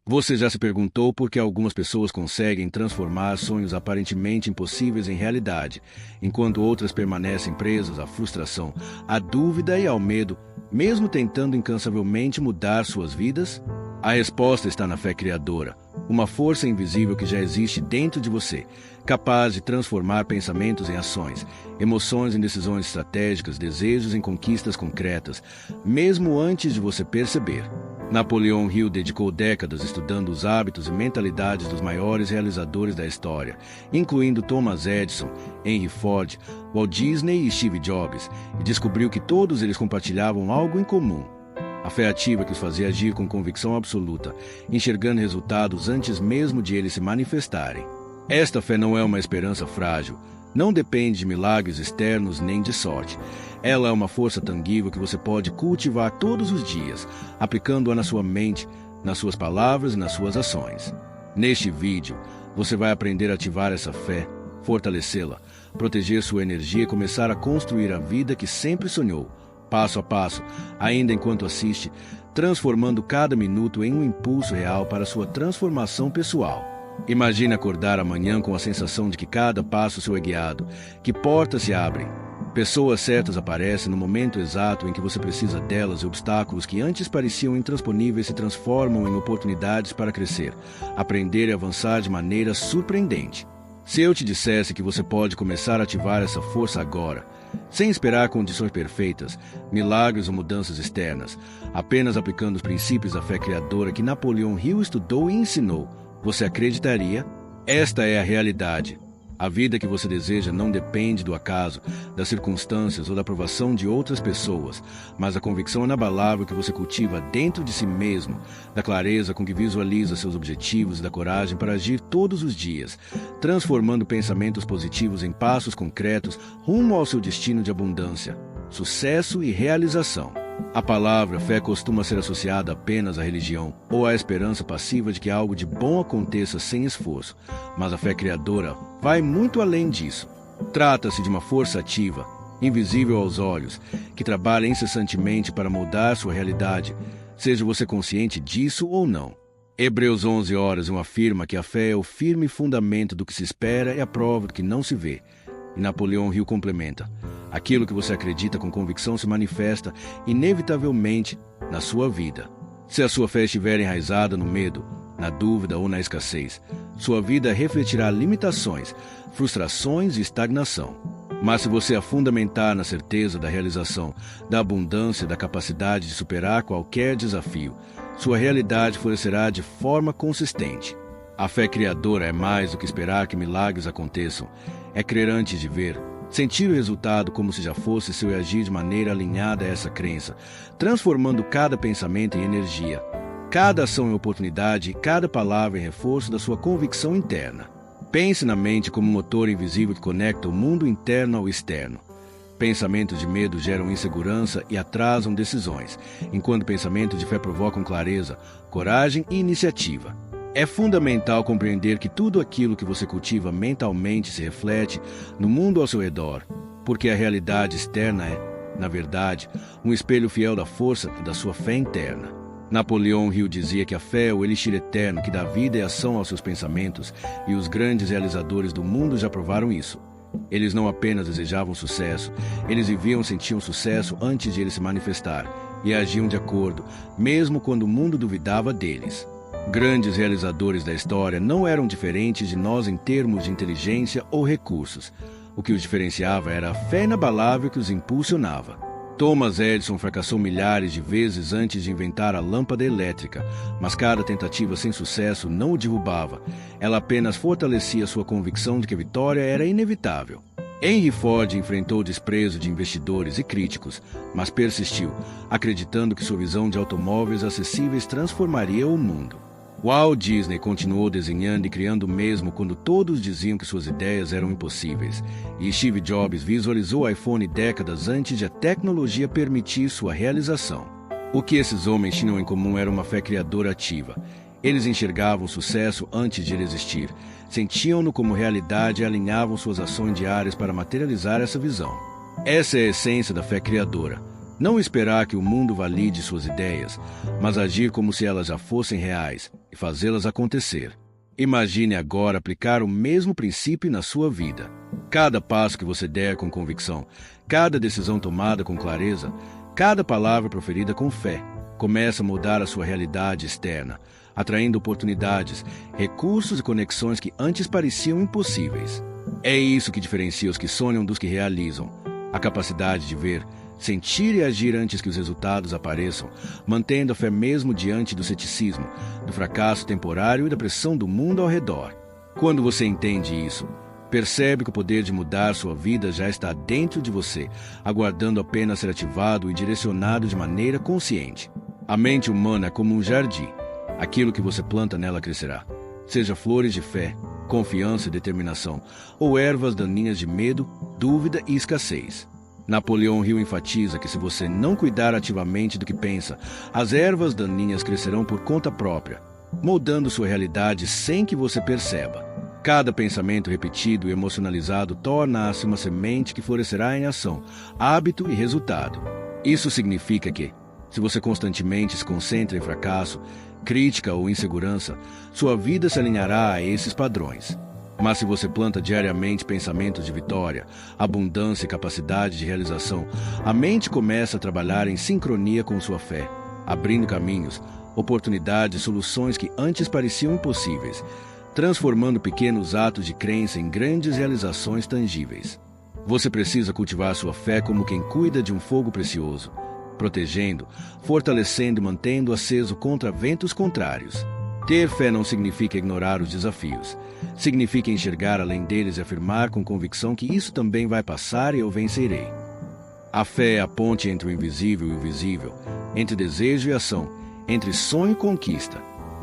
Você já se perguntou por que algumas pessoas conseguem transformar sonhos aparentemente impossíveis em realidade, enquanto outras permanecem presas à frustração, à dúvida e ao medo, mesmo tentando incansavelmente mudar suas vidas? A resposta está na fé criadora, uma força invisível que já existe dentro de você, capaz de transformar pensamentos em ações, emoções em decisões estratégicas, desejos em conquistas concretas, mesmo antes de você perceber. Napoleão Hill dedicou décadas estudando os hábitos e mentalidades dos maiores realizadores da história, incluindo Thomas Edison, Henry Ford, Walt Disney e Steve Jobs, e descobriu que todos eles compartilhavam algo em comum: a fé ativa que os fazia agir com convicção absoluta, enxergando resultados antes mesmo de eles se manifestarem. Esta fé não é uma esperança frágil, não depende de milagres externos nem de sorte. Ela é uma força tangível que você pode cultivar todos os dias, aplicando-a na sua mente, nas suas palavras e nas suas ações. Neste vídeo, você vai aprender a ativar essa fé, fortalecê-la, proteger sua energia e começar a construir a vida que sempre sonhou, passo a passo, ainda enquanto assiste, transformando cada minuto em um impulso real para sua transformação pessoal. Imagine acordar amanhã com a sensação de que cada passo seu é guiado, que portas se abrem, pessoas certas aparecem no momento exato em que você precisa delas e obstáculos que antes pareciam intransponíveis se transformam em oportunidades para crescer, aprender e avançar de maneira surpreendente. Se eu te dissesse que você pode começar a ativar essa força agora, sem esperar condições perfeitas, milagres ou mudanças externas, apenas aplicando os princípios da fé criadora que Napoleão Hill estudou e ensinou, você acreditaria? Esta é a realidade. A vida que você deseja não depende do acaso, das circunstâncias ou da aprovação de outras pessoas, mas da convicção inabalável que você cultiva dentro de si mesmo, da clareza com que visualiza seus objetivos e da coragem para agir todos os dias, transformando pensamentos positivos em passos concretos rumo ao seu destino de abundância, sucesso e realização. A palavra fé costuma ser associada apenas à religião ou à esperança passiva de que algo de bom aconteça sem esforço, mas a fé criadora vai muito além disso. Trata-se de uma força ativa, invisível aos olhos, que trabalha incessantemente para moldar sua realidade, seja você consciente disso ou não. Hebreus 11:1 afirma que a fé é o firme fundamento do que se espera e a prova do que não se vê. E Napoleão Hill complementa: aquilo que você acredita com convicção se manifesta inevitavelmente na sua vida. Se a sua fé estiver enraizada no medo, na dúvida ou na escassez, sua vida refletirá limitações, frustrações e estagnação. Mas se você a fundamentar na certeza da realização, da abundância, da capacidade de superar qualquer desafio, sua realidade florescerá de forma consistente. A fé criadora é mais do que esperar que milagres aconteçam. É crer antes de ver, sentir o resultado como se já fosse seu e agir de maneira alinhada a essa crença, transformando cada pensamento em energia, cada ação em oportunidade e cada palavra em reforço da sua convicção interna. Pense na mente como um motor invisível que conecta o mundo interno ao externo. Pensamentos de medo geram insegurança e atrasam decisões, enquanto pensamentos de fé provocam clareza, coragem e iniciativa. É fundamental compreender que tudo aquilo que você cultiva mentalmente se reflete no mundo ao seu redor, porque a realidade externa é, na verdade, um espelho fiel da força da sua fé interna. Napoleão Hill dizia que a fé é o elixir eterno que dá vida e ação aos seus pensamentos, e os grandes realizadores do mundo já provaram isso. Eles não apenas desejavam sucesso, eles viviam e sentiam sucesso antes de ele se manifestar, e agiam de acordo, mesmo quando o mundo duvidava deles. Grandes realizadores da história não eram diferentes de nós em termos de inteligência ou recursos. O que os diferenciava era a fé inabalável que os impulsionava. Thomas Edison fracassou milhares de vezes antes de inventar a lâmpada elétrica, mas cada tentativa sem sucesso não o derrubava. Ela apenas fortalecia sua convicção de que a vitória era inevitável. Henry Ford enfrentou o desprezo de investidores e críticos, mas persistiu, acreditando que sua visão de automóveis acessíveis transformaria o mundo. Walt Disney continuou desenhando e criando mesmo quando todos diziam que suas ideias eram impossíveis. E Steve Jobs visualizou o iPhone décadas antes de a tecnologia permitir sua realização. O que esses homens tinham em comum era uma fé criadora ativa. Eles enxergavam o sucesso antes de ele existir, sentiam-no como realidade e alinhavam suas ações diárias para materializar essa visão. Essa é a essência da fé criadora. Não esperar que o mundo valide suas ideias, mas agir como se elas já fossem reais e fazê-las acontecer. Imagine agora aplicar o mesmo princípio na sua vida. Cada passo que você der com convicção, cada decisão tomada com clareza, cada palavra proferida com fé, começa a mudar a sua realidade externa, atraindo oportunidades, recursos e conexões que antes pareciam impossíveis. É isso que diferencia os que sonham dos que realizam. A capacidade de ver, sentir e agir antes que os resultados apareçam, mantendo a fé mesmo diante do ceticismo, do fracasso temporário e da pressão do mundo ao redor. Quando você entende isso, percebe que o poder de mudar sua vida já está dentro de você, aguardando apenas ser ativado e direcionado de maneira consciente. A mente humana é como um jardim. Aquilo que você planta nela crescerá. Seja flores de fé, confiança e determinação, ou ervas daninhas de medo, dúvida e escassez. Napoleão Hill enfatiza que se você não cuidar ativamente do que pensa, as ervas daninhas crescerão por conta própria, moldando sua realidade sem que você perceba. Cada pensamento repetido e emocionalizado torna-se uma semente que florescerá em ação, hábito e resultado. Isso significa que, se você constantemente se concentra em fracasso, crítica ou insegurança, sua vida se alinhará a esses padrões. Mas se você planta diariamente pensamentos de vitória, abundância e capacidade de realização, a mente começa a trabalhar em sincronia com sua fé, abrindo caminhos, oportunidades e soluções que antes pareciam impossíveis, transformando pequenos atos de crença em grandes realizações tangíveis. Você precisa cultivar sua fé como quem cuida de um fogo precioso, protegendo, fortalecendo e mantendo aceso contra ventos contrários. Ter fé não significa ignorar os desafios. Significa enxergar além deles e afirmar com convicção que isso também vai passar e eu vencerei. A fé é a ponte entre o invisível e o visível, entre desejo e ação, entre sonho e conquista.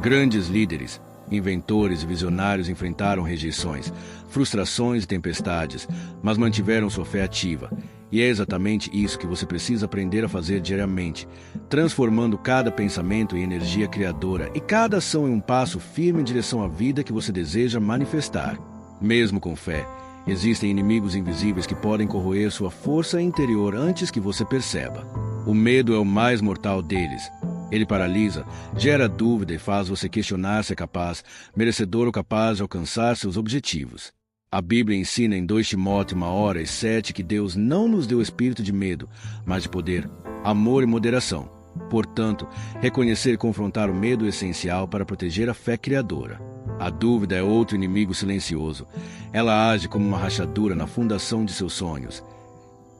Grandes líderes, inventores e visionários enfrentaram rejeições, frustrações e tempestades, mas mantiveram sua fé ativa. E é exatamente isso que você precisa aprender a fazer diariamente, transformando cada pensamento em energia criadora e cada ação em um passo firme em direção à vida que você deseja manifestar. Mesmo com fé, existem inimigos invisíveis que podem corroer sua força interior antes que você perceba. O medo é o mais mortal deles. Ele paralisa, gera dúvida e faz você questionar se é capaz, merecedor ou capaz de alcançar seus objetivos. A Bíblia ensina em 2 Timóteo 1:7 que Deus não nos deu espírito de medo, mas de poder, amor e moderação. Portanto, reconhecer e confrontar o medo é essencial para proteger a fé criadora. A dúvida é outro inimigo silencioso. Ela age como uma rachadura na fundação de seus sonhos.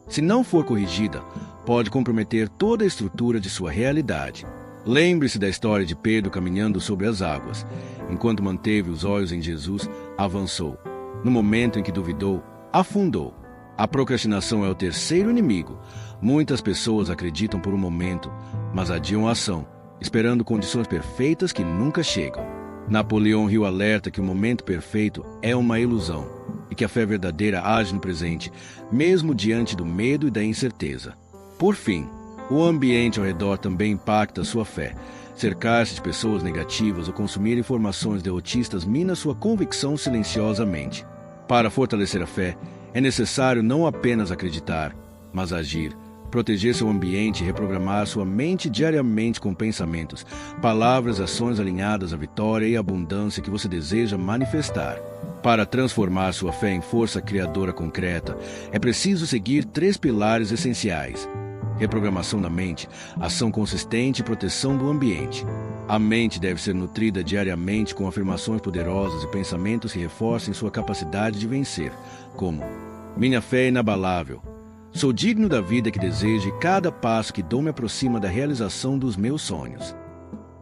Se não for corrigida, pode comprometer toda a estrutura de sua realidade. Lembre-se da história de Pedro caminhando sobre as águas. Enquanto manteve os olhos em Jesus, avançou. No momento em que duvidou, afundou. A procrastinação é o terceiro inimigo. Muitas pessoas acreditam por um momento, mas adiam a ação, esperando condições perfeitas que nunca chegam. Napoleão Hill alerta que o momento perfeito é uma ilusão e que a fé verdadeira age no presente, mesmo diante do medo e da incerteza. Por fim, o ambiente ao redor também impacta sua fé. Cercar-se de pessoas negativas ou consumir informações derrotistas mina sua convicção silenciosamente. Para fortalecer a fé, é necessário não apenas acreditar, mas agir, proteger seu ambiente e reprogramar sua mente diariamente com pensamentos, palavras e ações alinhadas à vitória e abundância que você deseja manifestar. Para transformar sua fé em força criadora concreta, é preciso seguir 3 pilares essenciais: reprogramação da mente, ação consistente e proteção do ambiente. A mente deve ser nutrida diariamente com afirmações poderosas e pensamentos que reforcem sua capacidade de vencer, como: minha fé é inabalável. Sou digno da vida que desejo e cada passo que dou me aproxima da realização dos meus sonhos.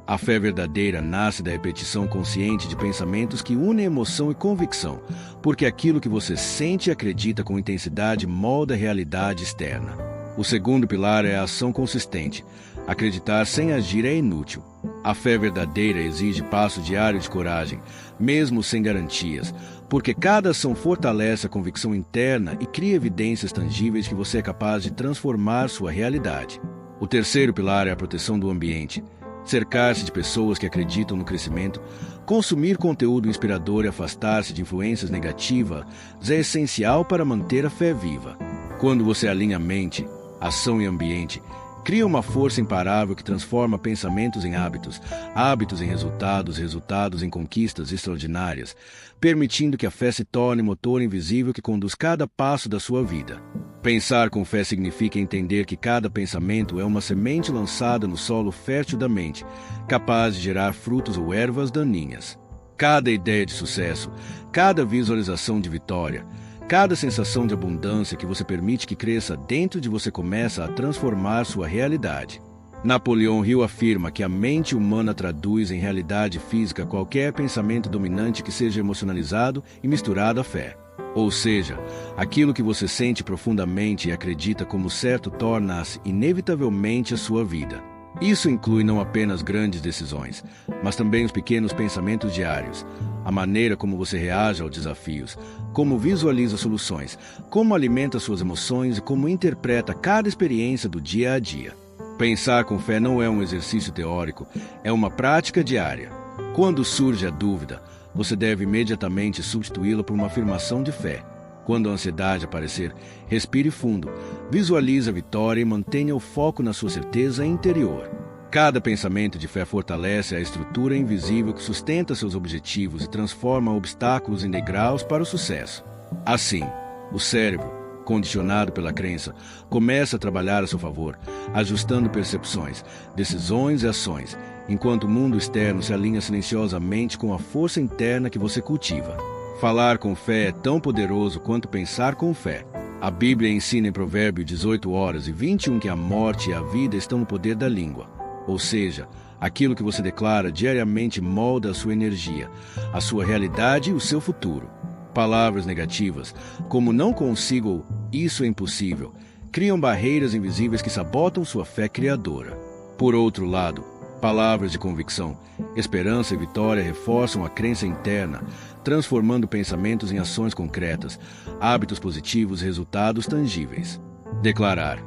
A fé verdadeira nasce da repetição consciente de pensamentos que unem emoção e convicção, porque aquilo que você sente e acredita com intensidade molda a realidade externa. O segundo pilar é a ação consistente. Acreditar sem agir é inútil. A fé verdadeira exige passo diário de coragem, mesmo sem garantias, porque cada ação fortalece a convicção interna e cria evidências tangíveis que você é capaz de transformar sua realidade. O terceiro pilar é a proteção do ambiente. Cercar-se de pessoas que acreditam no crescimento, consumir conteúdo inspirador e afastar-se de influências negativas é essencial para manter a fé viva. Quando você alinha a mente, ação e ambiente, cria uma força imparável que transforma pensamentos em hábitos, hábitos em resultados, resultados em conquistas extraordinárias, permitindo que a fé se torne motor invisível que conduz cada passo da sua vida. Pensar com fé significa entender que cada pensamento é uma semente lançada no solo fértil da mente, capaz de gerar frutos ou ervas daninhas. Cada ideia de sucesso, cada visualização de vitória, cada sensação de abundância que você permite que cresça dentro de você começa a transformar sua realidade. Napoleão Hill afirma que a mente humana traduz em realidade física qualquer pensamento dominante que seja emocionalizado e misturado à fé. Ou seja, aquilo que você sente profundamente e acredita como certo torna-se inevitavelmente a sua vida. Isso inclui não apenas grandes decisões, mas também os pequenos pensamentos diários, a maneira como você reage aos desafios, como visualiza soluções, como alimenta suas emoções e como interpreta cada experiência do dia a dia. Pensar com fé não é um exercício teórico, é uma prática diária. Quando surge a dúvida, você deve imediatamente substituí-la por uma afirmação de fé. Quando a ansiedade aparecer, respire fundo, visualize a vitória e mantenha o foco na sua certeza interior. Cada pensamento de fé fortalece a estrutura invisível que sustenta seus objetivos e transforma obstáculos em degraus para o sucesso. Assim, o cérebro, condicionado pela crença, começa a trabalhar a seu favor, ajustando percepções, decisões e ações, enquanto o mundo externo se alinha silenciosamente com a força interna que você cultiva. Falar com fé é tão poderoso quanto pensar com fé. A Bíblia ensina em Provérbios 18:21 que a morte e a vida estão no poder da língua. Ou seja, aquilo que você declara diariamente molda a sua energia, a sua realidade e o seu futuro. Palavras negativas, como não consigo ou isso é impossível, criam barreiras invisíveis que sabotam sua fé criadora. Por outro lado, palavras de convicção, esperança e vitória reforçam a crença interna, transformando pensamentos em ações concretas, hábitos positivos e resultados tangíveis. Declarar: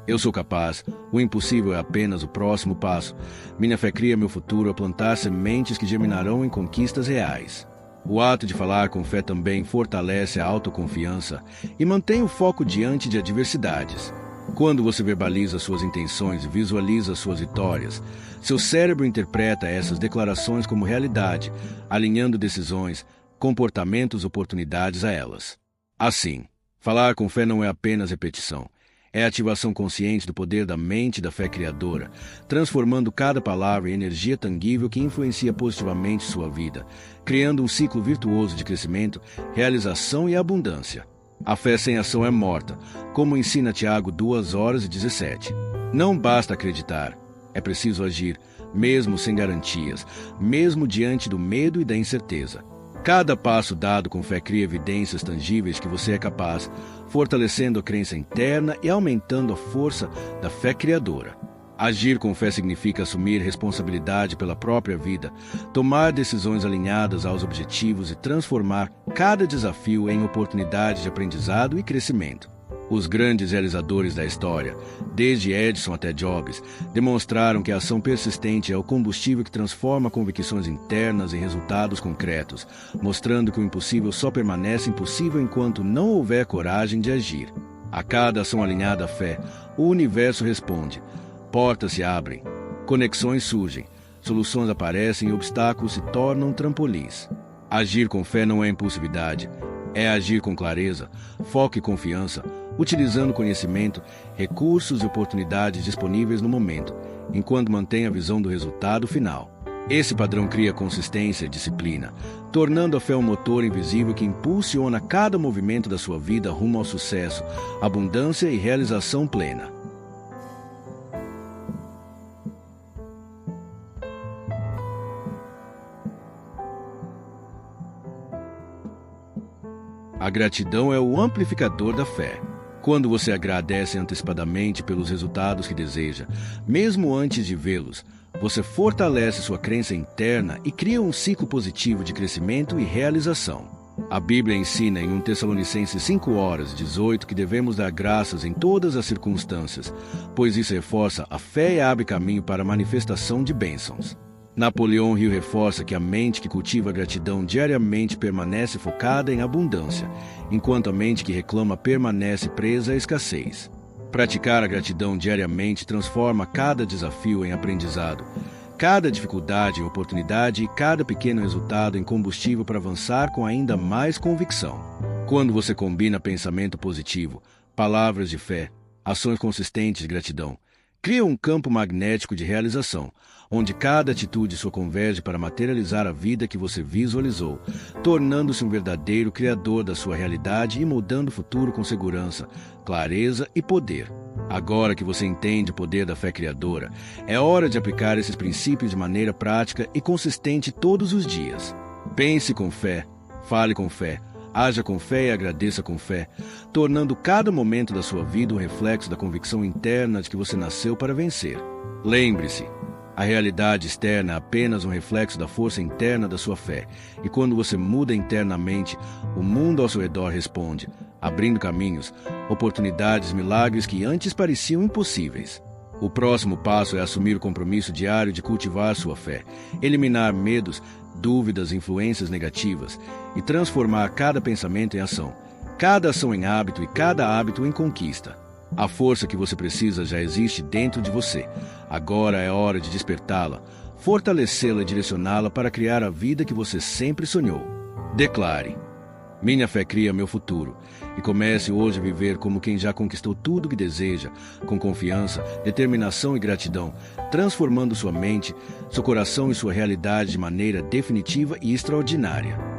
eu sou capaz, o impossível é apenas o próximo passo. Minha fé cria meu futuro a plantar sementes que germinarão em conquistas reais. O ato de falar com fé também fortalece a autoconfiança e mantém o foco diante de adversidades. Quando você verbaliza suas intenções e visualiza suas vitórias, seu cérebro interpreta essas declarações como realidade, alinhando decisões, comportamentos e oportunidades a elas. Assim, falar com fé não é apenas repetição, é a ativação consciente do poder da mente e da fé criadora, transformando cada palavra em energia tangível que influencia positivamente sua vida, criando um ciclo virtuoso de crescimento, realização e abundância. A fé sem ação é morta, como ensina Tiago 2:17. Não basta acreditar, é preciso agir, mesmo sem garantias, mesmo diante do medo e da incerteza. Cada passo dado com fé cria evidências tangíveis que você é capaz, fortalecendo a crença interna e aumentando a força da fé criadora. Agir com fé significa assumir responsabilidade pela própria vida, tomar decisões alinhadas aos objetivos e transformar cada desafio em oportunidade de aprendizado e crescimento. Os grandes realizadores da história, desde Edison até Jobs, demonstraram que a ação persistente é o combustível que transforma convicções internas em resultados concretos, mostrando que o impossível só permanece impossível enquanto não houver coragem de agir. A cada ação alinhada à fé, o universo responde. Portas se abrem, conexões surgem, soluções aparecem e obstáculos se tornam trampolins. Agir com fé não é impulsividade, é agir com clareza, foco e confiança, utilizando conhecimento, recursos e oportunidades disponíveis no momento, enquanto mantém a visão do resultado final. Esse padrão cria consistência e disciplina, tornando a fé um motor invisível que impulsiona cada movimento da sua vida rumo ao sucesso, abundância e realização plena. A gratidão é o amplificador da fé. Quando você agradece antecipadamente pelos resultados que deseja, mesmo antes de vê-los, você fortalece sua crença interna e cria um ciclo positivo de crescimento e realização. A Bíblia ensina em 1 Tessalonicenses 5:18 que devemos dar graças em todas as circunstâncias, pois isso reforça a fé e abre caminho para a manifestação de bênçãos. Napoleão Hill reforça que a mente que cultiva a gratidão diariamente permanece focada em abundância, enquanto a mente que reclama permanece presa à escassez. Praticar a gratidão diariamente transforma cada desafio em aprendizado, cada dificuldade em oportunidade e cada pequeno resultado em combustível para avançar com ainda mais convicção. Quando você combina pensamento positivo, palavras de fé, ações consistentes de gratidão, cria um campo magnético de realização, onde cada atitude sua converge para materializar a vida que você visualizou, tornando-se um verdadeiro criador da sua realidade e moldando o futuro com segurança, clareza e poder. Agora que você entende o poder da fé criadora, é hora de aplicar esses princípios de maneira prática e consistente todos os dias. Pense com fé, fale com fé, haja com fé e agradeça com fé, tornando cada momento da sua vida um reflexo da convicção interna de que você nasceu para vencer. Lembre-se, a realidade externa é apenas um reflexo da força interna da sua fé, e quando você muda internamente, o mundo ao seu redor responde, abrindo caminhos, oportunidades, milagres que antes pareciam impossíveis. O próximo passo é assumir o compromisso diário de cultivar sua fé, eliminar medos, dúvidas, influências negativas e transformar cada pensamento em ação, cada ação em hábito e cada hábito em conquista. A força que você precisa já existe dentro de você. Agora é hora de despertá-la, fortalecê-la e direcioná-la para criar a vida que você sempre sonhou. Declare: minha fé cria meu futuro. E comece hoje a viver como quem já conquistou tudo o que deseja, com confiança, determinação e gratidão, transformando sua mente, seu coração e sua realidade de maneira definitiva e extraordinária.